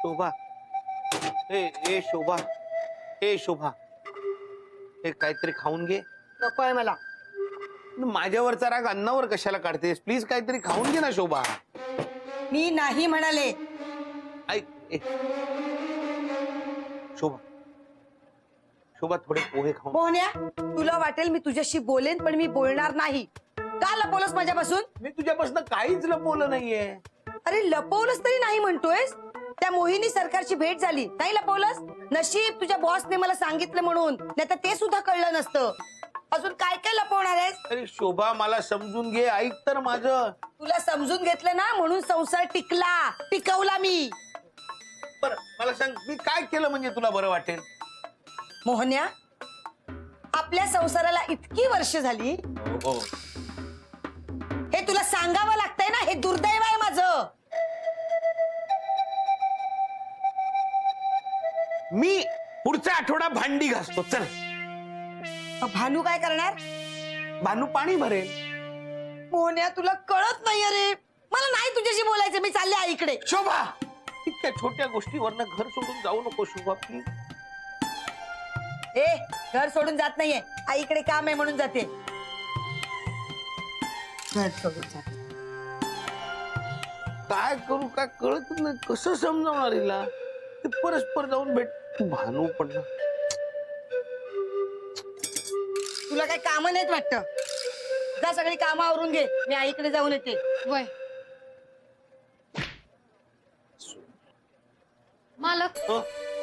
शोभा, ए शोभा, ए शोभा, हे काहीतरी खाऊन घे. नकोय मला. माझ्यावरचा राग अन्नावर कशाला काढतेस? प्लीज काहीतरी खाऊन घे ना शोभा. मी नाही म्हणाले. ऐक शोभा, शोभा थोडे पोहे खाऊन. मोहन्या, तुला वाटेल मी तुझ्याशी बोलेन पण मी बोलणार नाही. का लपवलंस माझ्यापासून? मी तुझ्यापासून काहीच लपवलं नाहीये. अरे लपवलंस तरी नाही म्हणतोयस. त्या मोहिनी सरकारची भेट झाली, नाही लपवलंस. नशीब तुझ्या बॉसने मला सांगितलं म्हणून, नाही तर ते सुद्धा कळलं नसतं. अजून काय काय लपवणार आहेस? अरे शोभा मला समजून घे, ऐक तर माझं. तुला समजून घेतलं ना म्हणून संसार टिकवला मी. बरं मला सांग, मी काय केलं म्हणजे तुला बरं वाटेल? मोहन्या, आपल्या संसाराला इतकी वर्ष झाली, हो. हे तुला सांगावं लागतंय ना. हे दुर्दैव आहे माझं. मी पुढचा आठवडा भांडी घासतो. चल. भानू काय करणार? भानू पाणी भरेल. मोहन्या, तुला कळत नाही. अरे मला नाही तुझ्याशी बोलायचं. मी चालले आईकडे. शोभा, इतक्या छोट्या गोष्टीवरनं घर सोडून जाऊ नको शोभा प्लीज. ए, घर सोडून जात नाहीये. आईकडे काम आहे म्हणून जाते. घर सोडून जाते. काय करू काय कळत नाही. कसं समजावणार हिला? ते परस्पर जाऊन भेट. भानू पण ना, तुला काही काम नाहीत वाटतं. जा सगळी कामं आवरून घे. मी आईकडे जाऊन येते. वय मालक, हं?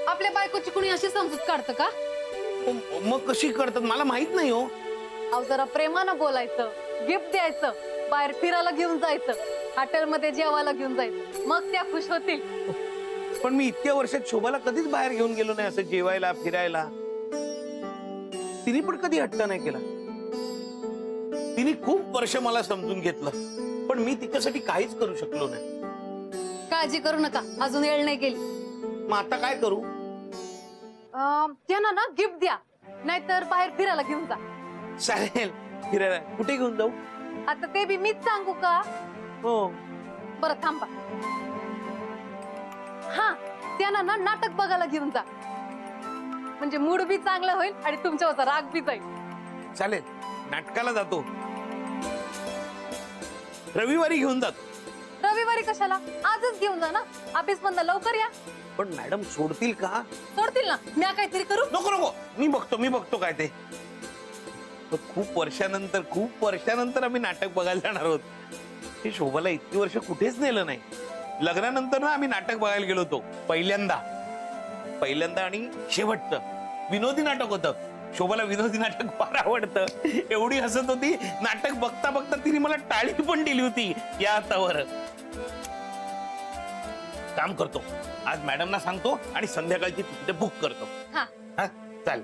आपल्या बायकोची कुणी अशी समजूत काढतं का? मग कशी करतात मला माहित नाही हो. अहो जरा प्रेमानं बोलायचं, गिफ्ट द्यायचं, बाहेर फिरायला घेऊन जायचं, हॉटेलमध्ये जेवायला घेऊन जायचं, मग त्या खुश होतील. पण मी इतक्या वर्षात शोभाला कधीच बाहेर घेऊन गेलो नाही असं जेवायला फिरायला. तिने पण कधी हट्ट नाही केला. तिने खूप वर्ष मला समजून घेतलं, पण मी तिच्यासाठी काहीच करू शकलो नाही. काळजी करू नका, अजून वेळ नाही गेली. मग आता काय करू? त्यांना ना गिफ्ट द्या, नाहीतर बाहेर फिरायला घेऊन जा. चालेल. फिरायला कुठे घेऊन जाऊ? आता ते बी मीच सांगू का? हो. बरं थांबा. हा, त्यांना ना नाटक बघायला घेऊन जा, म्हणजे मूड बी चांगला होईल आणि तुमच्यावरचा राग बी जाईल. चालेल, नाटकाला जातो. रविवारी घेऊन जातो. रविवारी कशाला? आजच घेऊन जा ना. ऑफिस बंद, लवकर या. पण मॅडम सोडतील का? सोडतील ना. मी काहीतरी करू? नको नको, मी बघतो काय ते. खूप वर्षानंतर आम्ही नाटक बघायला जाणार आहोत. हे शोभाला इतकी वर्ष कुठेच नेलं नाही. लग्नानंतर ना आम्ही नाटक बघायला गेलो होतो पहिल्यांदा आणि शेवटचं विनोदी नाटक होतं. शोभाला विनोदी नाटक फार आवडतं. एवढी हसत होती, नाटक बघता बघता तिने मला टाळी पण दिली होती. या हातावर काम करतो, आज मॅडमना सांगतो आणि संध्याकाळची तिकीट बुक करतो. हा हा चाल.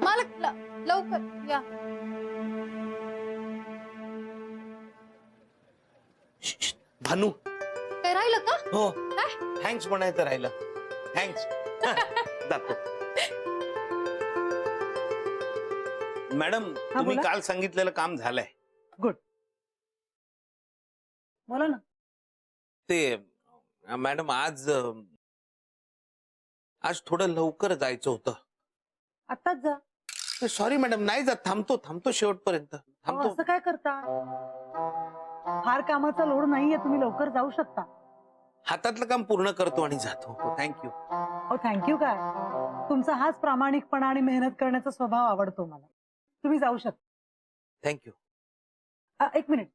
मालक लवकर या. भानू, काय राहिलं का? हो काय? थँक्स म्हणायचं राहिलं. थँक्स. जातो. मॅडम तुम्ही काल सांगितलेलं काम झालंय. गुड. बोला ना. ते मॅडम आज थोडं लवकर जायचं होतं. आताच जा. सॉरी मॅडम, नाही जात. थांबतो शेवटपर्यंत थांबतो. असं काय करता? फार कामाचा लोड नाहीये, तुम्ही लवकर जाऊ शकता. हातातलं काम पूर्ण करतो आणि जातो. थँक्यू. हो थँक्यू काय, तुमचा हाच प्रामाणिकपणा आणि मेहनत करण्याचा स्वभाव आवडतो मला. तुम्ही जाऊ शकता. थँक्यू. एक मिनिट,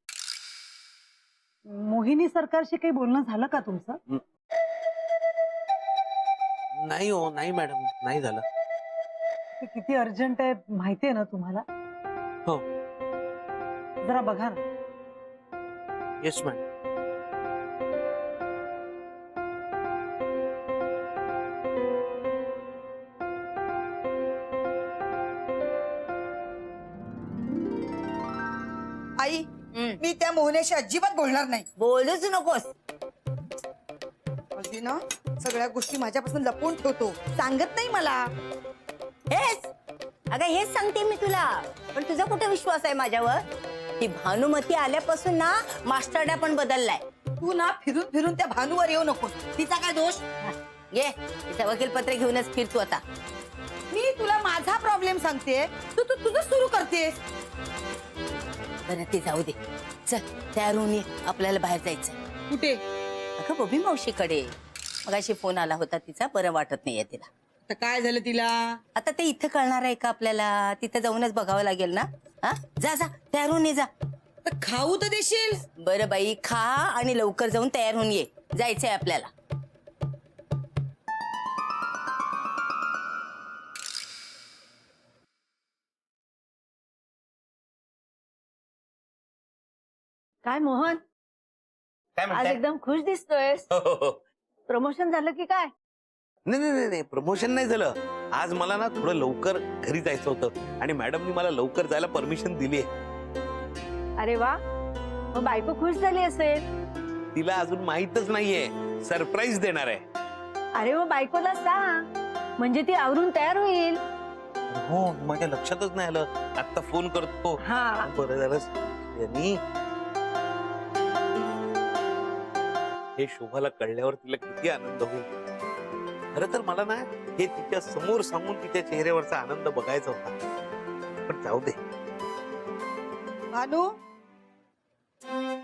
मोहिनी सरकारशी काही बोलणं झालं का तुमचं? नाही हो, नाही मॅडम, नाही झालं. ते किती अर्जंट आहे माहितीये ना तुम्हाला? हो. जरा बघा ना. Yes madam. आई, मी त्या मोहन्याशी अजिबात बोलणार नाही. बोलूच नकोस. अगदी ना सगळ्या गोष्टी माझ्यापासून लपवून ठेवतो, सांगत नाही मला. हेच अगं हेच सांगते मी तुला, पण तुझा कुठे विश्वास आहे माझ्यावर? ती भानुमती आल्यापासून ना मास्टरडा पण बदललाय. तू ना फिरून फिरून त्या भानूवर येऊ नको. तिचा काय दोष? घे तिचं वकीलपत्र घेऊनच फिरतो आता. मी तुला माझा प्रॉब्लेम सांगते, तू तू तुझं सुरू करतेस. बरं ते जाऊ दे. चल तयार होऊन ये, आपल्याला बाहेर जायचं. कुठे? अगं बबी मावशीकडे. मगाशी फोन आला होता तिचा, बरं वाटत नाहीये तिला. तर काय झालं तिला? आता ते इथं कळणार आहे का आपल्याला? तिथं जाऊनच बघावं लागेल ना. हा जा जा तयार होऊन ये जा. तर खाऊ तर देशील? बरं बाई खा आणि लवकर जाऊन तयार होऊन ये, जायचंय आपल्याला. काय मोहन, काय आज म्हणताय? एकदम खुश दिसतोयस. हो, हो, हो. प्रमोशन झालं की काय? नाही नाही नाही प्रमोशन नाही झालं. आज मला ना थोडं लवकर घरी जायचं होतं आणि मॅडमनी मला लवकर जायला परमिशन दिली आहे. अरे वा, मग बायको खुश झाली असेल. तिला अजून माहीतच नाहीये, सरप्राईज देणार आहे. अरे मग बायकोला सांग, म्हणजे ती आवरून तयार होईल. हो माझ्या लक्षातच नाही आलं, आता फोन करतो. हा बरं झालं यांनी. हे शोभाला कळल्यावर तिला किती आनंद होईल. खरं तर मला ना हे तिच्या समोर सांगून तिच्या चेहऱ्यावरचा आनंद बघायचा होता, पण जाऊ दे. भानू,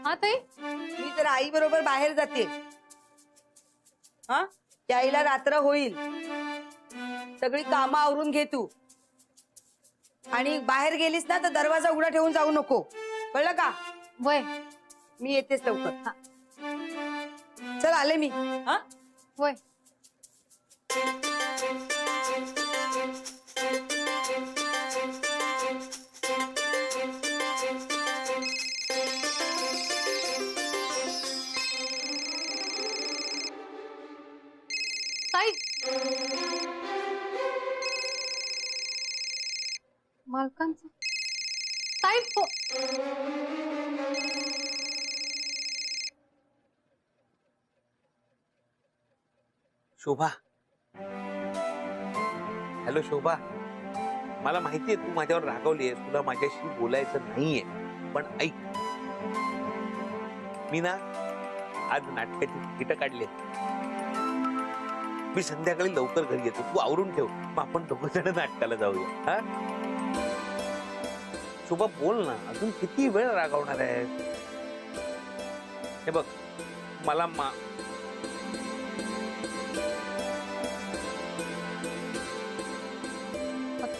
हा ताई. मी तर आई बरोबर बाहेर जाते. हा त्याईला रात्र होईल. सगळी कामं आवरून घे तू. आणि बाहेर गेलीस ना तर दरवाजा उघडा ठेवून जाऊ नको, कळलं का? वय मी येतेच लवकर. हा. चल आले मी. हा वय. ताई मालकांचं ताई शोभा, हॅलो शोभा, मला माहितीये तू माझ्यावर रागवलीयस, तुला माझ्याशी बोलायचं नाहीये, पण ऐक, मी ना आज नाटकाची तिकीट काढली. मी संध्याकाळी लवकर घरी येतो, तू आवरून ठेव, मग आपण दोघ जण नाटकाला जाऊया. हा शोभा बोल ना, अजून किती वेळ रागवणार आहे? हे बघ मला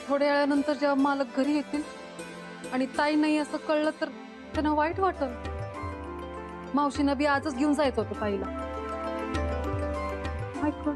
थोड्या वेळानंतर जेव्हा मालक घरी येतील आणि ताई नाही असं कळलं तर त्यांना वाईट वाटल. मावशीनं बी आजच घेऊन जायचं होतं ताईला. ऐक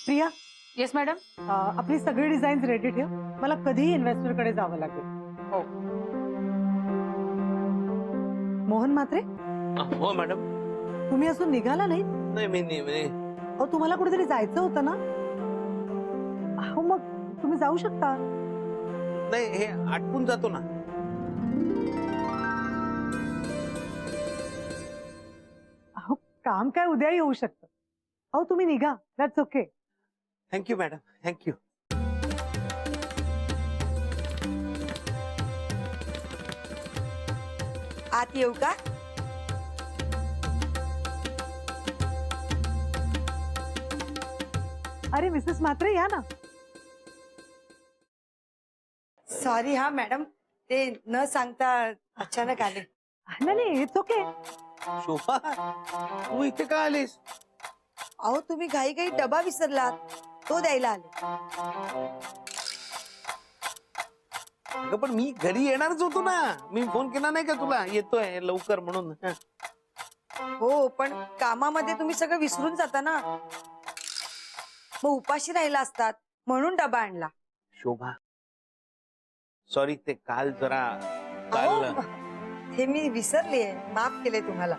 प्रिया, येस मॅडम. आपली सगळी डिझाईन रेडी ठेव. मला कधीही इन्व्हेस्टर कडे जावं लागेल. हो. मोहन म्हात्रे, हो मॅडम. तुम्ही अजून निघाला नाही? नाही मी अहो तुम्हाला कुठेतरी जायचं होतं ना? अहो मग तुम्ही जाऊ शकता. नाही, हे आटपून जातो ना. अहो काम काय उद्याही होऊ शकतं. अहो तुम्ही निघा, that's okay. Thank you madam, thank you. आत येऊ का? अरे मिसेस म्हात्रे या ना. सॉरी हा मॅडम, ते न सांगता अचानक आले. नाही इट्स ओके. शोभा, तू इथे का आलीस? अहो तुम्ही घाई घाई डबा विसरलात, तो द्यायला आले. अगं पण मी घरी येणारच होतो ना. मी फोन केला नाही का तुला येतोय लवकर म्हणून? हो पण कामामध्ये तुम्ही सगळं विसरून जाता ना. मग उपाशी राहिला असतात म्हणून डबा आणला. शोभा सॉरी, ते काल जरा अहो, काल हे मी विसरले, माफ केले तुम्हाला.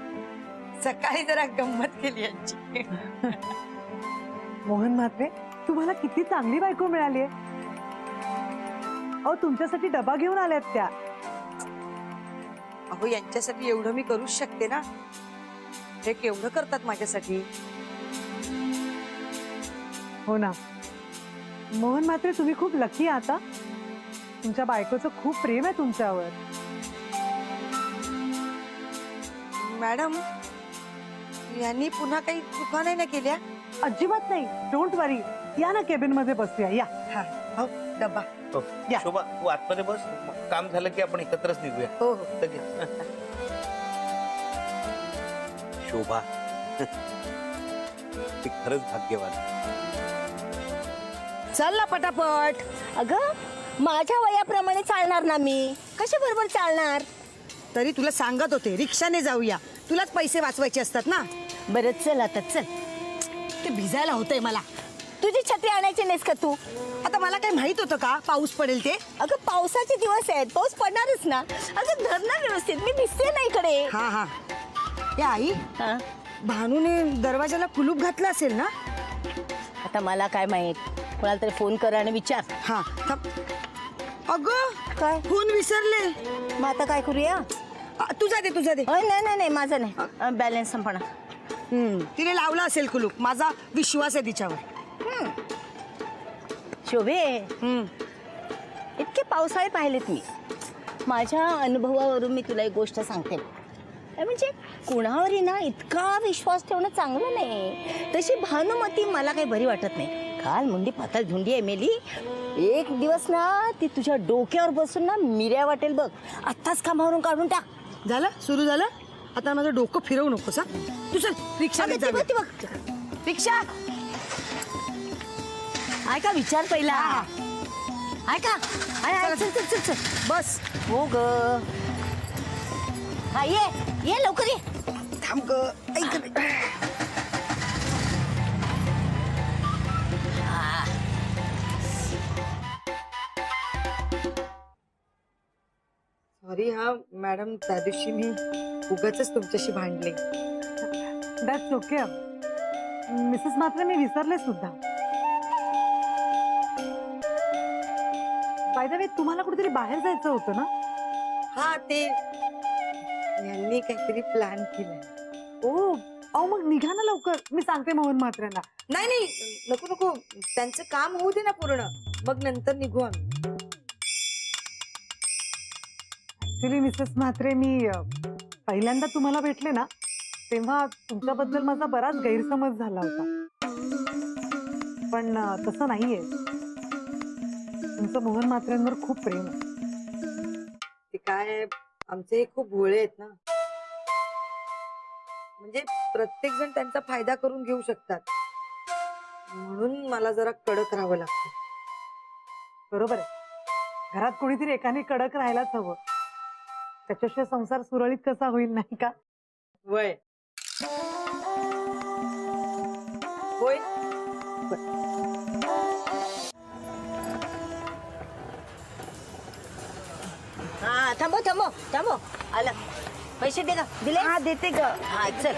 सकाळी जरा गंमत केली यांची. मोहन म्हात्रे, तुम्हाला किती चांगली बायको मिळाली आहे. अहो तुमच्यासाठी डबा घेऊन आल्यात त्या. अहो यांच्यासाठी एवढं मी करूच शकते ना. हे केवढं करतात माझ्यासाठी. हो ना मोहन म्हात्रे, तुम्ही खूप लकी आता. तुमच्या बायकोचं खूप प्रेम आहे तुमच्यावर. मॅडम, यांनी पुन्हा काही चुका नाही ना केल्या? अजिबात नाही. डोंट वरी. या ना केबिन मध्ये बसूया. या. हा, हो, डबा. हो, या. शोभा तू आतमध्ये बस, मग काम झालं की आपण एकत्रच निघूया. हो हो. तर घे. शोभा ती खरंच भाग्यवान. चल ना पटापट. अगं माझ्या वयाप्रमाणे चालणार ना मी. कशा बरोबर चालणार? तरी तुला सांगत होते रिक्षाने जाऊया, तुलाच पैसे वाचवायचे असतात ना. बरं चल आता चल. ते भिजायला होतंय मला. तुझी छत्री आणायची नाहीस का तू? आता मला काही माहित होतं का पाऊस पडेल ते? अगं पावसाचे दिवस आहेत, पाऊस पडणारच ना. अगं धर ना व्यवस्थित, मी दिसते ना इकडे. हा हा. ए आई, हा? भानूने दरवाजाला कुलूप घातलं असेल ना? आता मला काय माहित, कोणाला तरी फोन कर आणि विचार. हा थांब. अगं काय? फोन विसरले. मग आता काय करूया? तुझा दे तुझा दे. नाही नाही नाही माझा नाही, बॅलन्स संपणार. तिने लावला असेल कुलूप, माझा विश्वास आहे तिच्यावर. शोभे, इतके पावसाळे पाहिलेत मी. माझ्या अनुभवावरून मी तुला एक गोष्ट सांगते. म्हणजे कुणावरही ना इतका विश्वास ठेवणं चांगलं नाही. तशी भानुमती मला काही बरी वाटत नाही. काल मुंडी पाताळ झुंडी आहे मेली. एक दिवस ना ती तुझ्या डोक्यावर बसून ना मिऱ्या वाटेल बघ. आत्ताच कामावरून काढून टाक. झालं? सुरू झालं? आता माझं डोकं फिरवू नकोस. तू चल रिक्षाने अगं, ती बघ, ती जाऊया. बघ. रिक्षा ऐका, विचार पहिला. ऐका, चल चल चल चल बस. हो ग. हा ये लवकर ये. थांब ग. ऐक ना. सॉरी हा मॅडम, त्या दिवशी मी उगाचच तुमच्याशी भांडले. That's okay. मिसेस म्हात्रे, मी विसरले सुद्धा. बाय द वे, तुम्हाला कुठेतरी बाहेर जायचं होतं ना? हा, ते यांनी काहीतरी प्लॅन केलाय. ओ अहो मग निघा ना लवकर. मी सांगते मोहन म्हात्रेंना. नाही नाही, नको नको, त्यांचं काम होऊ दे ना पूर्ण, मग नंतर निघू आम्ही. ऍक्च्युली मिसेस म्हात्रे, मी पहिल्यांदा तुम्हाला भेटले ना तेव्हा तुमच्याबद्दल माझा बराच गैरसमज झाला होता. पण तसं नाहीये. तुमचं मोहन म्हात्रेंवर खूप प्रेम आहे. ते काय, आमचे खूप भोळे आहेत ना. म्हणजे प्रत्येक जण त्यांचा फायदा करून घेऊ शकतात, म्हणून मला जरा कडक राहावं लागतं. बरोबर आहे. घरात कोणीतरी एकाने कडक राहायलाच हवं. त्याच्याशिवाय संसार सुरळीत कसा होईल, नाही का? वय होय. हा थांबो थांबो थांबो. आलं. पैसे दे ग. दिले? हा देते ग. हा चल.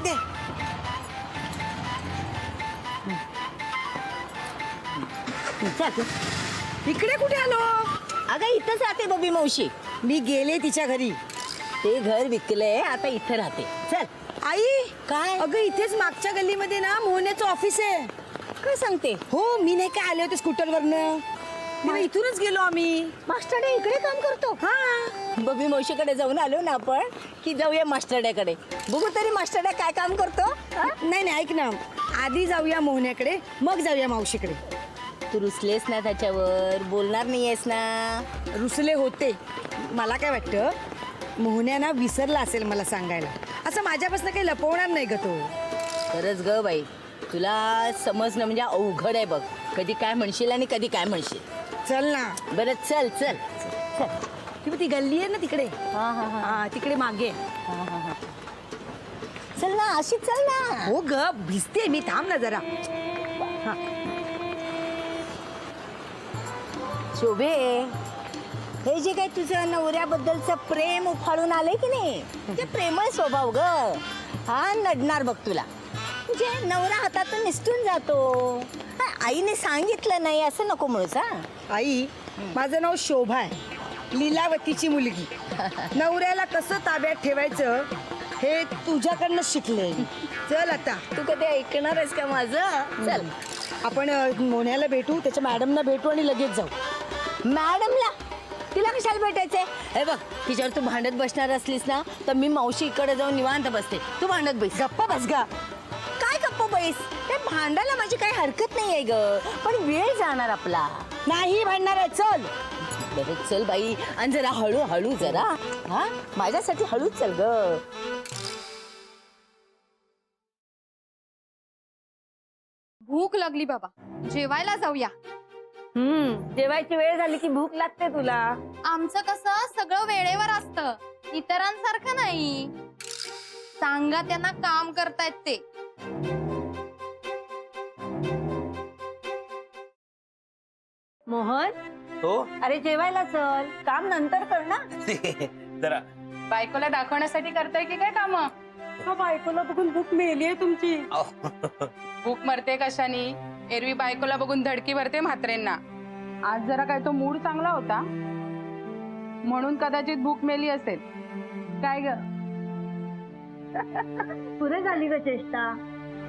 दे. चल. इकडे कुठे आलो? अगं इथंच राहते बबी मावशी. मी गेले तिच्या घरी. ते घर विकलंय, आता इथं राहते. चल. आई काय? अगं इथेच मागच्या गल्लीमध्ये ना मोहनेचं ऑफिस आहे. काय सांगते? हो, मी नाही का आले होते स्कूटरवरनं. मग इथूनच गेलो आम्ही. मास्टरडे इकडे काम करतो. हा, बबी मावशीकडे जाऊन आलो ना आपण की जाऊया मास्टरड्याकडे. बघू तरी मास्टरड्या काय काम करतो. हा? नाही नाही, ऐक ना, आधी जाऊया मोहन्याकडे, मग जाऊया मावशीकडे. तू रुसलेस ना त्याच्यावर? बोलणार नाहीयेस ना? रुसले होते. मला काय वाटतं, मोहन्या ना विसरला असेल मला सांगायला. असं माझ्यापासून काही लपवणार नाही ग तो. खरंच ग बाई, तुला समजणं म्हणजे अवघड आहे बघ. कधी काय म्हणशील आणि कधी काय म्हणशील. चल ना. बरं चल चल चल. ती गल्ली आहे ना तिकडे. हा हा हा हा, तिकडे मागे. हा हा हा. चल ना अशी चल ना. हो ग भिजते मी, थांब ना जरा. शोभे, हे जे काही तुझं नवऱ्याबद्दलचं प्रेम उफाळून आलंय की नाही, ते प्रेमळ स्वभाव ग हा नडणार बघ तुला. म्हणजे नवरा हातातून निसटून जातो. हा, आईने सांगितलं नाही असं नको म्हणूस. हा आई, माझं नाव शोभा आहे, लीलावतीची मुलगी. नवऱ्याला कसं ताब्यात ठेवायचं हे तुझ्याकडनं शिकले. चल आता तू कधी ऐकणार आहेस का माझं? चल आपण मोन्याला भेटू, त्याच्या मॅडमना भेटू आणि लगेच जाऊ. मॅडमला तिला कशाला भेटायचंय? हे बघ, तिच्यावर तू भांडत बसणार असलीस ना तर मी मावशी इकडे जाऊन निवांत बसते. तू भांडत बैस. गप्पा बस गा. काय गप्प बैस? ते भांडायला माझी काही हरकत नाहीये ग, पण वेळ जाणार आपला. नाही भांडणार आहे. चल बरं चल बाई, आणि जरा हळू हळू जरा. हा माझ्यासाठी हळूच चल ग. भूक लागली बाबा, जेवायला जाऊया. जेवायची वेळ झाली की भूक लागते तुला. आमचं कसं सगळं वेळेवर असतं, इतरांसारखं नाही. सांगा त्यांना काम करतायत ते. मोहन, हो अरे जेवायला चल, काम नंतर कर ना. जरा बायकोला दाखवण्यासाठी करताय की काय काम? बायकोला बघून भूक मेली तुमची. भूक मरते कशानी? एरवी बायकोला बघून धडकी भरते म्हात्रेंना. आज जरा काय तो मूड चांगला होता म्हणून कदाचित भूक मेली असेल. काय ग? पुरे झाली ग चेष्टा.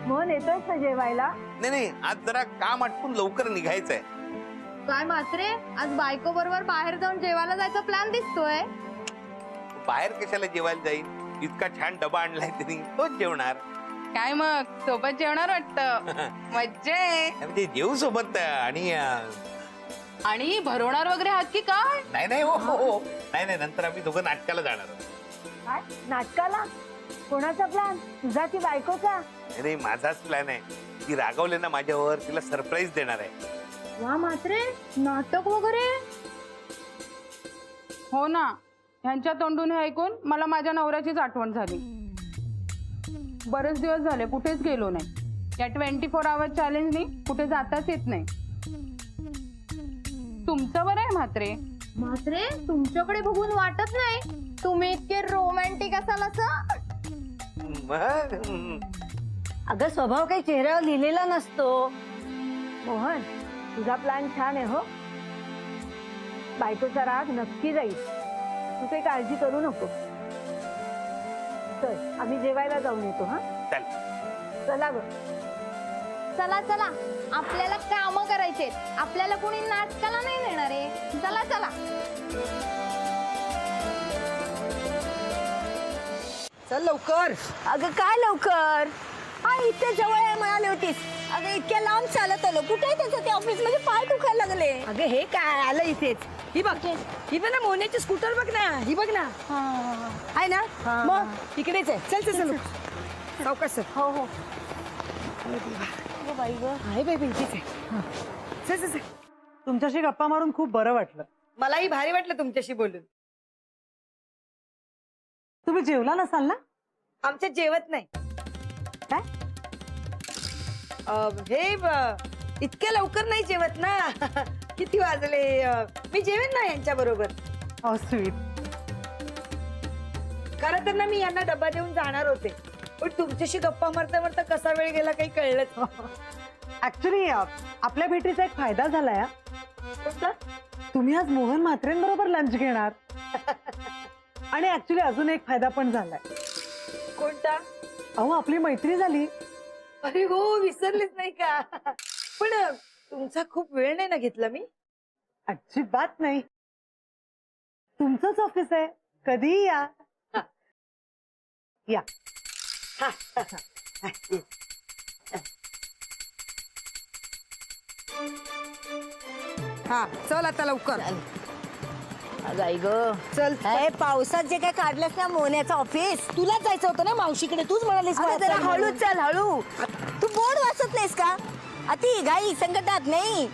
मोहन येतोय ना जेवायला? नाही, आज जरा काम आटपून लवकर निघायचंय. काय म्हात्रे, आज बायको बरोबर बाहेर जाऊन जेवायला जायचा प्लॅन दिसतोय. बाहेर कशाला जेवायला जाईल? इतका छान डबा आणलाय तिने, तोच जेवणार. काय मग सोबत जेवणार वाटतं? मज्जा आहे. म्हणजे जेवू सोबत आणि भरवणार वगैरे आहात की काय? नाही हो. नाही, नंतर आम्ही दोघं नाटकाला जाणार आहोत. काय नाटकाला? कोणाचा प्लॅन? तुझा की बायकोचा? नाही, माझाच प्लॅन आहे. ती रागवले ना माझ्यावर, तिला सरप्राईज देणार आहे. वा म्हात्रे, नाटक वगैरे? हो ना, ह्यांच्या तोंडून हे ऐकून मला माझ्या नवऱ्याचीच आठवण झाली. बरेच दिवस झाले कुठेच गेलो नाही. या 24 आवर चॅलेंजनी कुठे जाताच येत नाही. तुमचं बरं आहे म्हात्रे. म्हात्रे, तुमच्याकडे बघून वाटत नाही तुम्ही इतके रोमॅन्टिक असाल असं. अगं स्वभाव काही चेहऱ्यावर लिहिलेला नसतो. मोहन, तुझा प्लॅन छान आहे हो. बायकोचा राग नक्की जाईल, तू काही काळजी करू नको. चल आम्ही जेवायला जाऊन येतो. हा चल. चला ग. चला चला, आपल्याला काम करायचे. आपल्याला कोणी नाटकाला नाही नेणार आहे. चला चला. चल लवकर. अगं काय लवकर? हा इथे जवळ आहे म्हणाली होतीस. अगं इतक्या लांब चालत आलो. कुठे आहे त्याचं ते ऑफिस मध्ये? पाय दुखायला लागले. अगं हे काय आलं इथेच. ही बघ, ही पण ना मोन्याची स्कूटर बघ ना. ही बघ ना, आहे ना. मग इकडेच आहे. चल चल चल सावकाश. हो हो. बाई ग, आहे बाई इथेच आहे. चल चल चल. तुमच्याशी गप्पा मारून खूप बरं वाटलं. मलाही भारी वाटलं तुमच्याशी बोलून. तुम्ही जेवला नसाल ना? आमच्यात जेवत नाही. काय? हे इतक्या लवकर नाही जेवत ना. किती वाजले? मी जेवेन ना यांच्या बरोबर. हो स्वीट. खरं तर ना मी यांना डबा देऊन जाणार होते, पण तुमच्याशी गप्पा मारता मारता कसा वेळ गेला काही कळलंच. ऍक्च्युली आपल्या भेटीचा एक फायदा झालाय. कोणता? तुम्ही आज मोहन म्हात्रेंबरोबर लंच घेणार. आणि ऍक्च्युली अजून एक फायदा पण झालाय. कोणता? अहो आपली मैत्री झाली. अरे हो, विसरलीच नाही का? पण तुमचा खूप वेळ नाही ना घेतला मी. अजिबात नाही. तुमचंच ऑफिस आहे, कधीही या. या. हा चल आता लवकर. गाई ग. चल. पावसात जे काय काढलंस ना मोन्याचं ऑफिस, तुला जायचं होतं ना मावशीकडे, तूच म्हणालीस मला जरा चल हळू म्हणून. चल हळू. तू बोर्ड वाचत नाहीस का? अति घाई संकटात नाही.